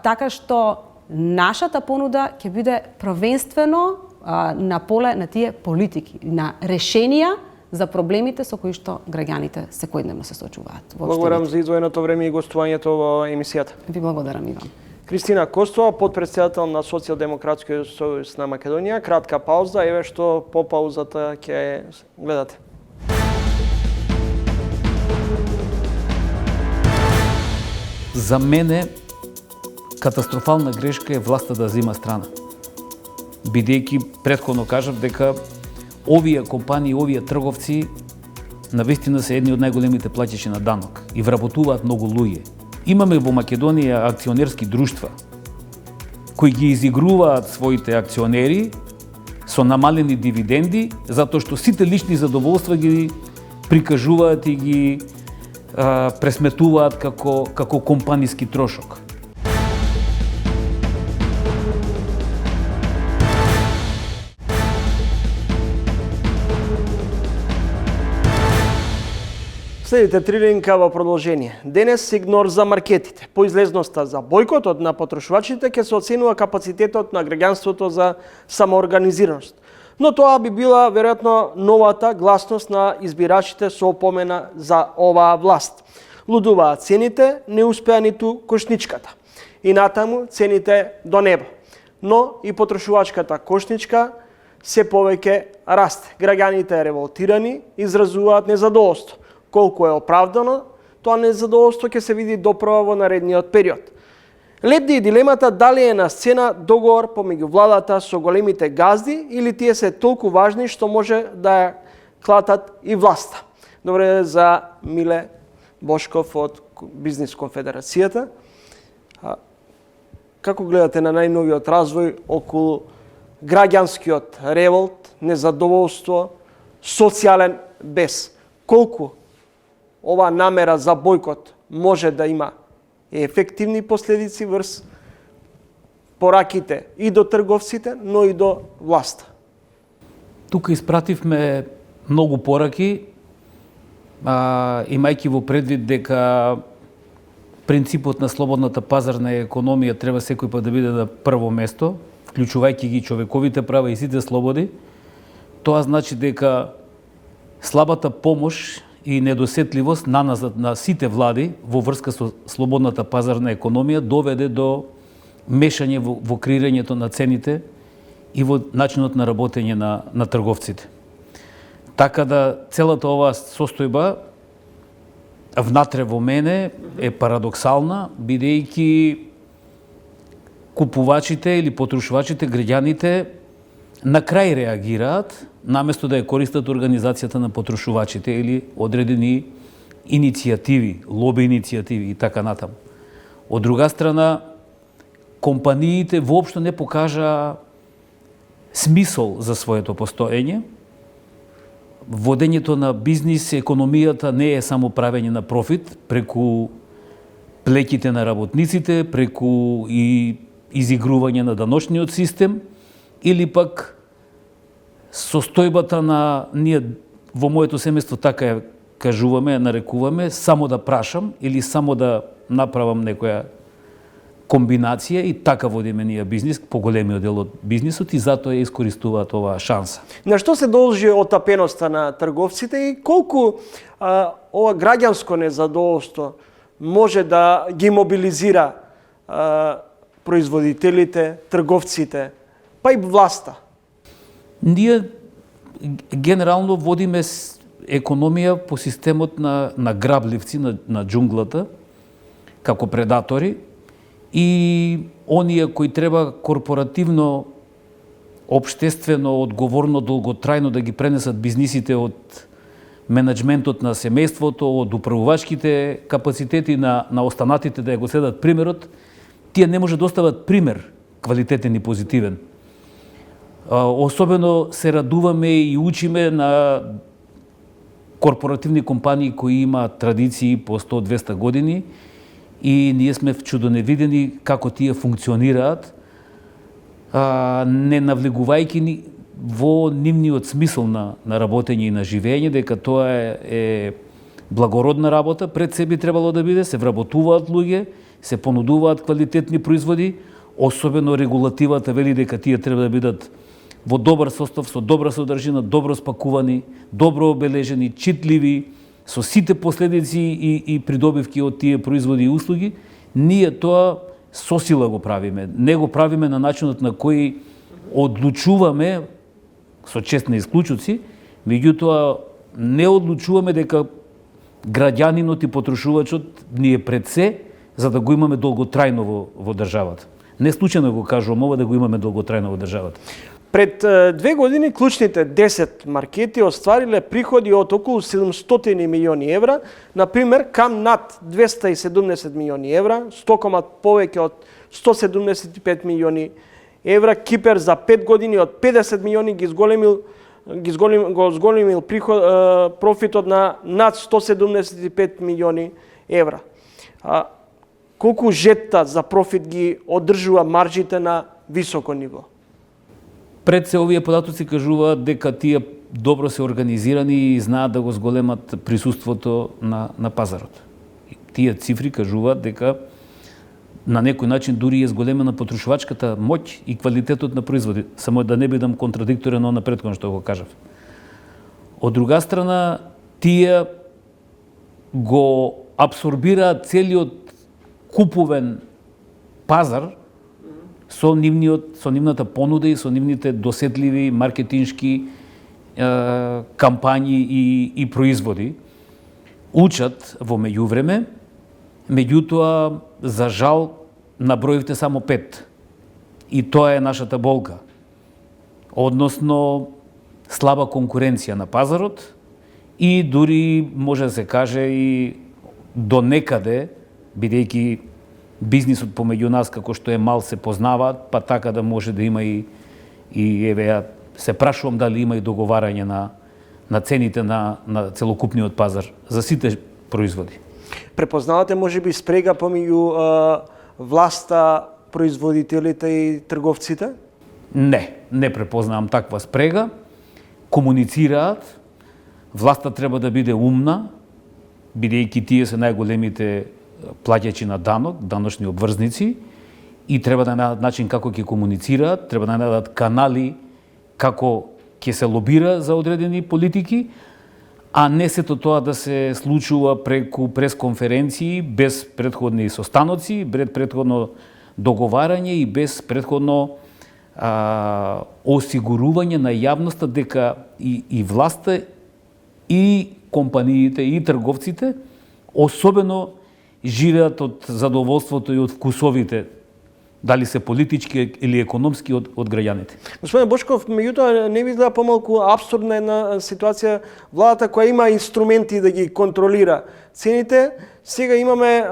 Така што нашата понуда ќе биде првенствено на поле на тие политики, на решенија за проблемите со кои што граѓаните секојдневно се соочуваат. Благодарам за издвоеното време и гостувањето во емисијата. Ви благодарам и вам. Кристина Костова, подпредседател на Социјалдемократскиот сојуз на Македонија. Кратка пауза, еве што по паузата ќе гледате. За мене катастрофална грешка е власта да зема страна. Бидејќи претходно кажав дека овие компании, овие трговци навистина се едни од најголемите плаќачи на данок и вработуваат многу луѓе. Имаме во Македонија акционерски друштва кои ги изигруваат своите акционери со намалени дивиденди затоа што сите лични задоволства ги прикажуваат и ги пресметуваат како компаниски трошок. Следите трилинка во продолжение. Денес сигнор за маркетите. По излезноста за бојкотот на потрошувачите ќе се оценува капацитетот на граѓанството за самоорганизираност. Но тоа би била веројатно новата гласност на избирачите со опомена за оваа власт. Лудуваат цените, не успеа ниту кошничката. И натаму цените до небо. Но и потрошувачката кошничка се повеќе расте. Граѓаните револтирани изразуваат незадоволство. Колку е оправдано, тоа незадоволство ќе се види доправа во наредниот период. Лебди и дилемата дали е на сцена договор помеѓу владата со големите газди или тие се толку важни што може да ја клатат и власта. Добре за Миле Бошков од Бизнис конфедерацијата. Како гледате на најновиот развој околу граѓанскиот револт, незадоволство, социјален бес? Колку ова намера за бојкот може да има ефективни последици врз пораките и до трговците, но и до власта? Тука испративме многу пораки, имајќи во предвид дека принципот на слободната пазарна економија треба секој пат да биде на прво место, вклучувајќи ги човековите права и сите слободи. Тоа значи дека слабата помош и недосетливост наназад на сите влади во врска со слободната пазарна економија доведе до мешање во креирањето на цените и во начинот на работење на трговците. Така да целата оваа состојба внатре во мене е парадоксална, бидејќи купувачите или потрошувачите, граѓаните на крај реагираат, наместо да ја користат организацијата на потрошувачите или одредени иницијативи, лоби иницијативи и така натаму. Од друга страна, компаниите воопшто не покажаа смисол за своето постоење. Водењето на бизнис, економијата не е само правење на профит преку плеќите на работниците, преку и изигрување на даночниот систем, или пак состојбата на ние во моето семејство така ја кажуваме, ја нарекуваме, само да прашам или само да направам некоја комбинација и така водиме ние бизнис, поголемиот дел од бизнисот и затоа ја искористуваат оваа шанса. На што се должи отапеноста на трговците и колку ова граѓанско незадоволство може да ги мобилизира производителите, трговците, па и власта? Ние генерално водиме економија по системот на грабливци, на џунглата, како предатори, и оние кои треба корпоративно, општествено, одговорно, долготрајно да ги пренесат бизнисите од менеджментот на семејството, од управувачките капацитети на останатите да го следат примерот, тие не може да остават пример квалитетен и позитивен. Особено се радуваме и учиме на корпоративни компании кои имаат традиции по 100-200 години и ние сме чудоневидени како тие функционираат, не навлегувајќи ни во нивниот смисол на работење и на живење, дека тоа е благородна работа, пред се би требало да биде, се вработуваат луѓе, се понудуваат квалитетни производи, особено регулативата вели дека тие треба да бидат во добар состав, со добра содржина, добро спакувани, добро обележени, читливи, со сите последици и придобивки од тие производи и услуги. Ние тоа со сила го правиме. Не го правиме на начинот на кој одлучуваме, со честни исклучуци, меѓутоа не одлучуваме дека граѓанинот и потрошувачот ни е пред се, за да го имаме долготрајно во државата. Не случајно го кажувам ова, да го имаме долготрајно во државата. Пред 2 години клучните 10 маркети оствариле приходи од околу 700 милиони евра, например кам над 270 милиони евра, Стокомат повеќе од 175 милиони евра, Кипер за 5 години од 50 милиони го зголемил профитот на над 175 милиони евра. Колку жетта за профит ги одржува маржите на високо ниво? Пред се овие податоци кажуваат дека тие добро се организирани и знаат да го зголемат присуството на пазарот. Тие цифри кажуваат дека на некој начин дури е зголемена потрошувачката моќ и квалитетот на производи. Само да не бидам контрадикторен на претходно што го кажав. Од друга страна, тие го абсорбираат целиот куповен пазар со нивната понуда и со нивните досетливи маркетиншки кампањи и производи. Учат во меѓувреме, меѓутоа, за жал, наброивте само 5. И тоа е нашата болка. Односно, слаба конкуренција на пазарот и дури, може да се каже, и до некаде, бидејќи бизнисот помеѓу нас, како што е мал, се познаваат, па така да може да има и еве, ја се прашувам дали има и договарање на цените на целокупниот пазар за сите производи. Препознавате можеби спрега помеѓу власта, производителите и трговците? Не препознавам таква спрега. Комуницираат. Власта треба да биде умна, бидејќи тие се најголемите плаќачи на даночни обврзници, и треба да најдат начин како ќе комуницираат, треба да најдат канали како ќе се лобира за одредени политики, а не сето тоа да се случува преку пресконференции, без претходни состаноци, без претходно договарање и без претходно осигурување на јавноста дека и власта, и компаниите, и трговците, особено живеат од задоволството и од вкусовите, дали се политички или економски, од граѓаните. Господин Бошков, меѓутоа не ви изгледа помалку апсурдна една ситуација, владата која има инструменти да ги контролира цените, сега имаме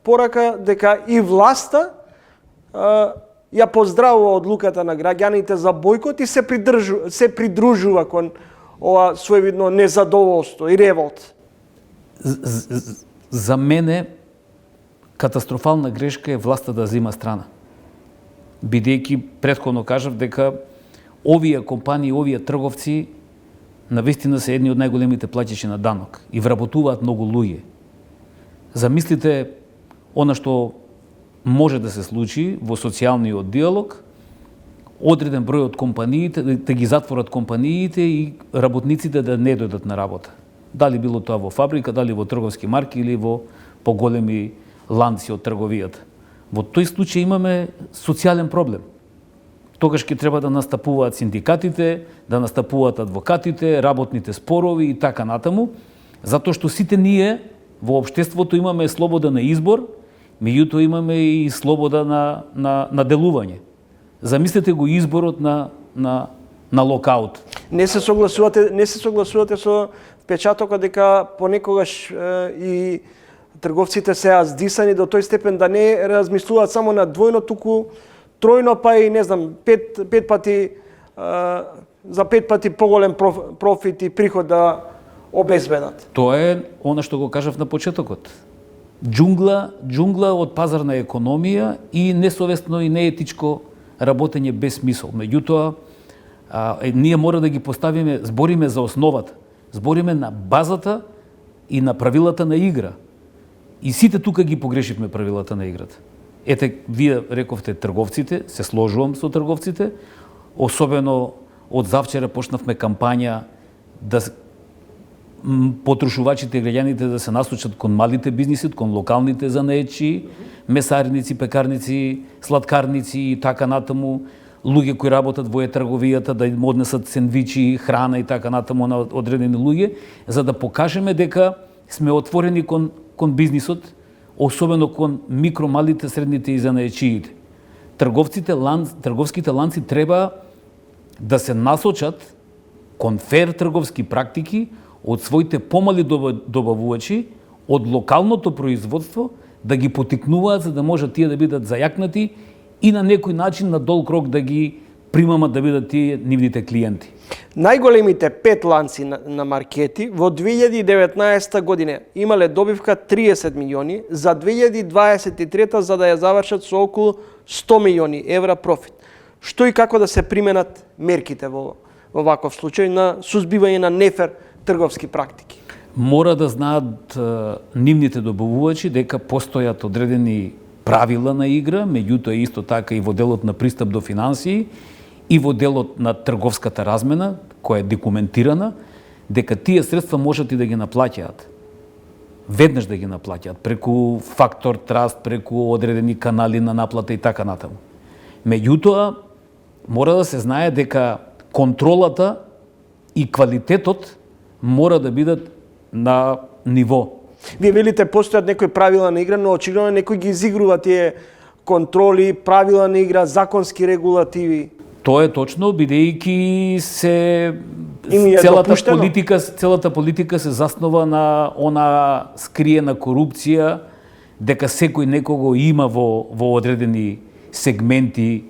порака дека и власта ја поздравува одлуката на граѓаните за бојкот и се придружува кон ова своевидно незадоволство и револт. За мене катастрофална грешка е власта да зема страна. Бидејќи претходно кажав дека овие компании, овие трговци навистина се едни од најголемите плаќачи на данок и вработуваат многу луѓе. Замислите она што може да се случи во социјалниот диалог, одреден број од компаниите да ги затворат компаниите и работниците да не дојдат на работа. Дали било тоа во фабрика, дали во трговски марки или во поголеми ланци од трговијата. Во тој случај имаме социјален проблем. Тогаш ќе треба да настапуваат синдикатите, да настапуваат адвокатите, работните спорови и така натаму, затоа што сите ние во општеството имаме слобода на избор, меѓутоа имаме и слобода на делување. Замислете го изборот на локаут. Не се согласувате со впечатокот дека понекогаш и трговците се здисани до тој степен да не размислуваат само на двојно, туку тројно, па и не знам, пет пати за 5 пати поголем профит и приход да обезбедат. Тоа е она што го кажав на почетокот. Джунгла од пазарна економија и несовесно и неетичко работење без смисол. Меѓутоа, ние мора да ги поставиме, збориме за основата, збориме на базата и на правилата на игра. И сите тука ги погрешивме правилата на играта. Ете, вие рековте трговците, се сложувам со трговците, особено од завчера почнавме кампања да потрошувачите и граѓаните да се насочат кон малите бизниси, кон локалните занаечи, месарници, пекарници, сладкарници и така натаму, луѓе кои работат во трговијата да им однесат сендвичи, храна и така натаму на одредени луѓе, за да покажеме дека сме отворени кон бизнисот, особено кон микро, малите, средните и занаечиите. Трговските ланци треба да се насочат кон фер трговски практики од своите помали добавувачи, од локалното производство, да ги потикнуваат за да можат тие да бидат зајакнати и на некој начин на долг рок да ги примамат да бидат тие нивните клиенти. Најголемите 5 ланци на маркети во 2019 година имале добивка 30 милиони, за 2023 за да ја завршат со околу 100 милиони евра профит. Што и како да се применат мерките во ваков случај на сузбивање на нефер трговски практики? Мора да знаат нивните добавувачи дека постојат одредени правила на игра, меѓутоа исто така и во делот на пристап до финансии и во делот на трговската размена, која е документирана, дека тие средства можат и да ги наплаќаат. Веднаш да ги наплаќаат, преку фактор траст, преку одредени канали на наплата и така натаму. Меѓутоа, мора да се знае дека контролата и квалитетот мора да бидат на ниво. Вие велите постојат некои правила на игра, но очигледно некој ги изигрува тие контроли, правила на игра, законски регулативи. Тоа е точно, бидејќи целата политика се заснова на она скриена корупција, дека секој некого има во одредени сегменти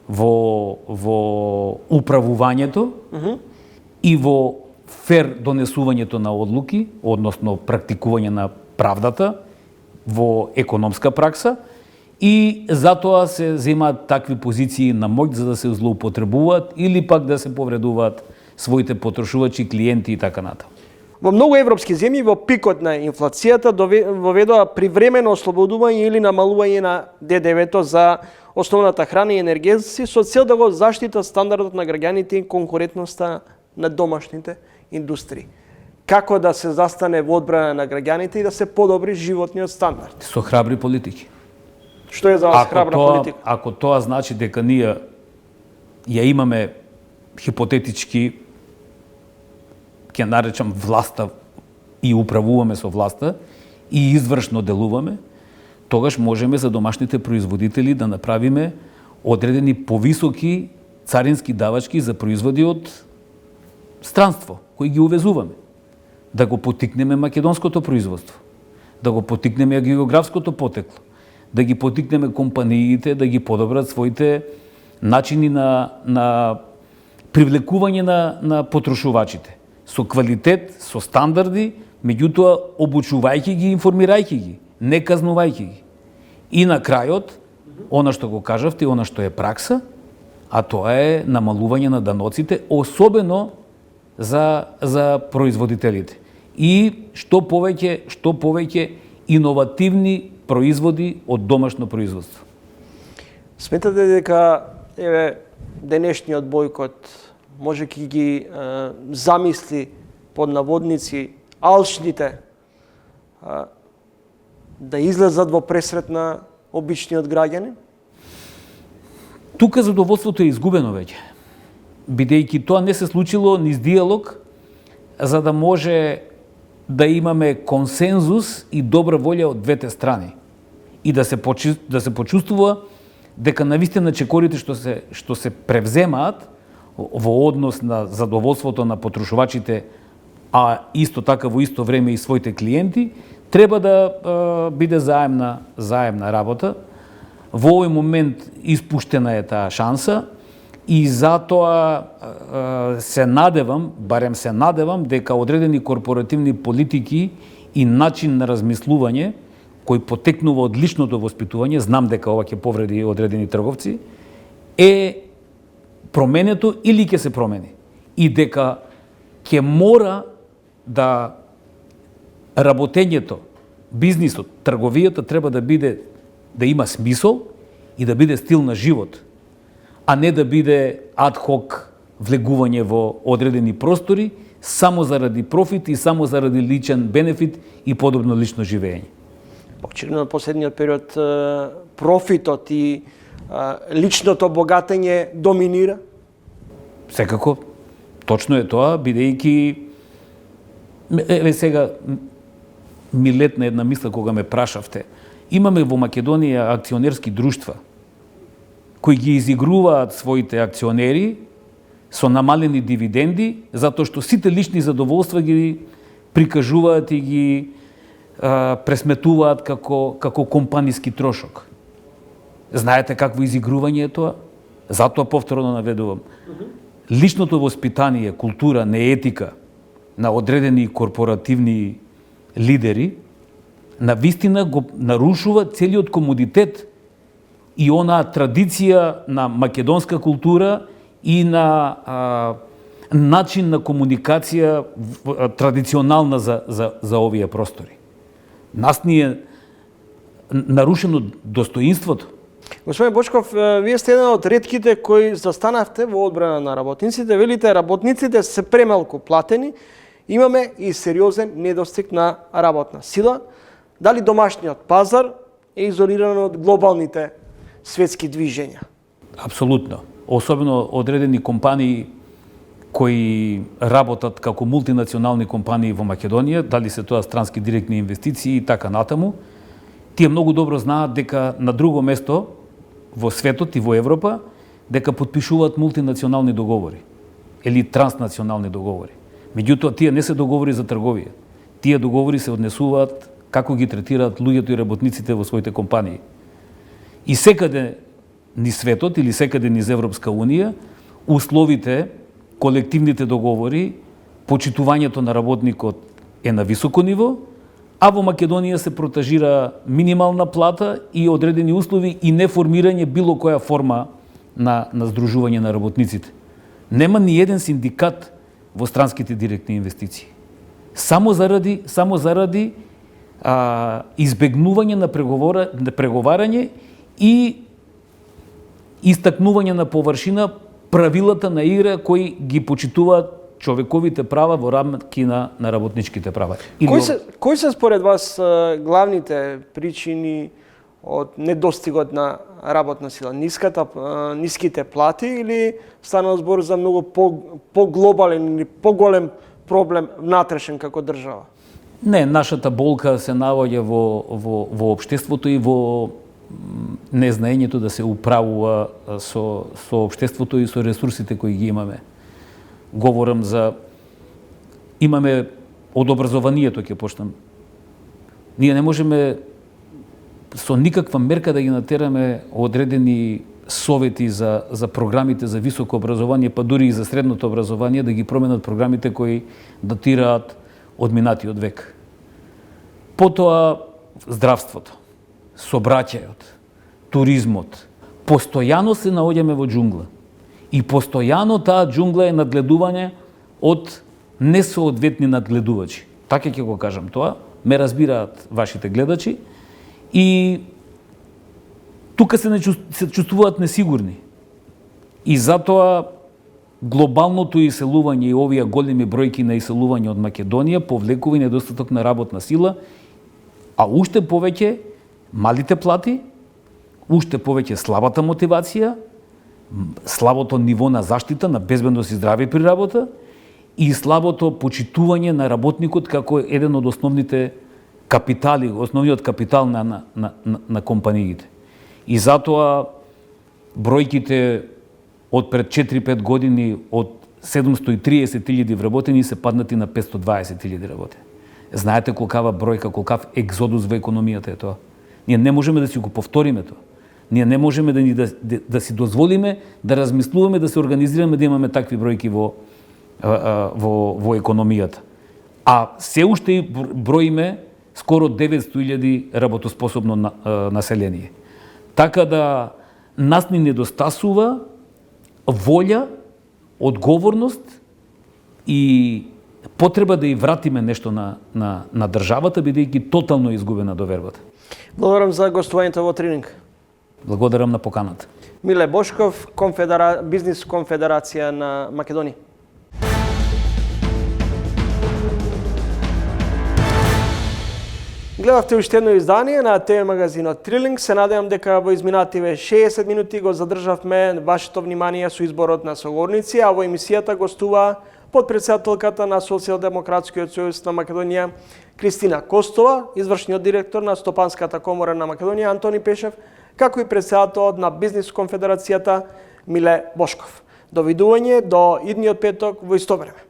во управувањето и во фер донесувањето на одлуки, односно практикување на правдата во економска пракса, и затоа се земаат такви позиции на моќ за да се злоупотребуваат или пак да се повредуваат своите потрошувачи, клиенти и така натаму. Во многу европски земји во пикот на инфлацијата воведоа привремено ослободување или намалување на ДДВ-то за основната храна и енергетици со цел да го заштитат стандардот на граѓаните и конкурентноста на домашните индустрии. Како да се застане во одбрана на граѓаните и да се подобри животниот стандард? Со храбри политики. Што е за вас храбра политика? Ако тоа значи дека ние ја имаме хипотетички, ќе наречам, власта и управуваме со власта и извршно делуваме, тогаш можеме за домашните производители да направиме одредени повисоки царински давачки за производи од странство, кои ги увезуваме. Да го потикнеме македонското производство, да го потикнеме географското потекло, да ги потикнеме компаниите да ги подобрат своите начини на привлекување на потрошувачите. Со квалитет, со стандарди, меѓутоа обучувајќи ги, информирајќи ги, не казнувајќи ги. И на крајот, она што го кажавте, она што е пракса, а тоа е намалување на даноците, особено за производителите. И што повеќе иновативни производи од домашно производство. Сметате дека денешниот бојкот може ки ги замисли под наводници алчните да излезат во пресрет на обичниот граѓанин? Тука задоволството е изгубено веќе, бидејќи тоа не се случило низ диалог, за да може да имаме консензус и добра волја од двете страни и да се почувствува дека навистина чекорите што се превземаат во однос на задоволството на потрошувачите, а исто така во исто време и своите клиенти, треба да биде заемна работа. Во овој момент испуштена е таа шанса и затоа се надевам дека одредени корпоративни политики и начин на размислување кој потекнува од личното воспитување, знам дека ова ќе повреди одредени трговци, е променето или ќе се промени. И дека ќе мора да работењето, бизнисот, трговијата треба да има смисол и да биде стил на живот, а не да биде адхок влегување во одредени простори само заради профит и само заради личен бенефит и подобно лично живење. Очигледно на последниот период профитот и личното богатење доминира? Секако, точно е тоа, бидејќи сега ми летна една мисла кога ме прашавте. Имаме во Македонија акционерски друштва кои ги изигруваат своите акционери со намалени дивиденди, затоа што сите лични задоволства ги прикажуваат и ги пресметуваат како компаниски трошок. Знаете какво изигрување е тоа? Затоа повторно наведувам. Личното воспитание, култура, не етика на одредени корпоративни лидери навистина го нарушува целиот комодитет и онаа традиција на македонска култура и на начин на комуникација традиционална за овие простори. Нас ни е нарушено достоинството. Господин Бочков, вие сте еден од ретките кои застанавте во одбрана на работниците. Велите, работниците се премалку платени, имаме и сериозен недостиг на работна сила. Дали домашниот пазар е изолиран од глобалните светски движења? Апсолутно. Особено одредени компании кои работат како мултинационални компании во Македонија, дали се тоа странски директни инвестиции и така натаму, тие многу добро знаат дека на друго место во светот и во Европа дека потпишуваат мултинационални договори или транснационални договори. Меѓутоа, тие не се договори за трговија. Тие договори се однесуваат како ги третираат луѓето и работниците во своите компании. И секаде низ светот или секаде низ Европска Унија, условите, колективните договори, почитувањето на работникот е на високо ниво, а во Македонија се протажира минимална плата и одредени услови и не формирање било која форма на здружување на работниците. Нема ни еден синдикат во странските директни инвестиции. Само заради избегнување на преговарање и истакнување на површина правилата на игра кои ги почитуваат човековите права во рамки на работничките права. Кои се според вас главните причини од недостигот на работна сила? Ниските плати или станува збор за многу поглобален или поголем проблем внатрешен како држава? Не, нашата болка се наоѓа во општеството и во незнаењето да се управува со општеството и со ресурсите кои ги имаме. Говорам за имаме од образованието ќе почнам. Ние не можеме со никаква мерка да ги натераме одредени совети за програмите за високо образование, па дури и за средното образование, да ги променат програмите кои датираат од минатиот век. Потоа здравството, сообраќајот, туризмот. Постојано се наоѓаме во џунгла. И постојано таа џунгла е надгледување од несоодветни надгледувачи. Така ќе го кажам тоа, ме разбираат вашите гледачи и тука се чувствуваат несигурни. И затоа глобалното иселување и овие големи бројки на иселување од Македонија повлекува и недостаток на работна сила а уште повеќе малите плати, уште повеќе слабата мотивација, слабото ниво на заштита, на безбедност и здраве при работа и слабото почитување на работникот како еден од основните капитали, основниот капитал на компаниите. И затоа бројките од пред 4-5 години од 730.000 вработени се паднати на 520.000 работени. Знаете колкава бројка, колкав екзодус во економијата е тоа. Ние не можеме да си го повториме тоа. Ние не можеме да си дозволиме да размислуваме, да се организираме, да имаме такви бројки во економијата. А се уште броиме скоро 900.000 работоспособно население. Така да нас ни недостасува волја, одговорност и потреба да ја вратиме нешто на државата, бидејќи тотално изгубена довербата. Благодарам за гостувањето во тренинг. Благодарам на поканата. Миле Бошков, Бизнис конфедерација на Македонија. Гледавте уште едно издание на ТВ магазинот Трилинг. Се надевам дека во изминативе 60 минути го задржавме вашето внимание со изборот на соговорници, а во емисијата гостува подпредседателката на Социјалдемократскиот сојуз на Македонија Кристина Костова, извршниот директор на Стопанската комора на Македонија Антони Пешев, како и председателот на Бизнис конфедерацијата Миле Бошков. Довидување до идниот петок во исто време.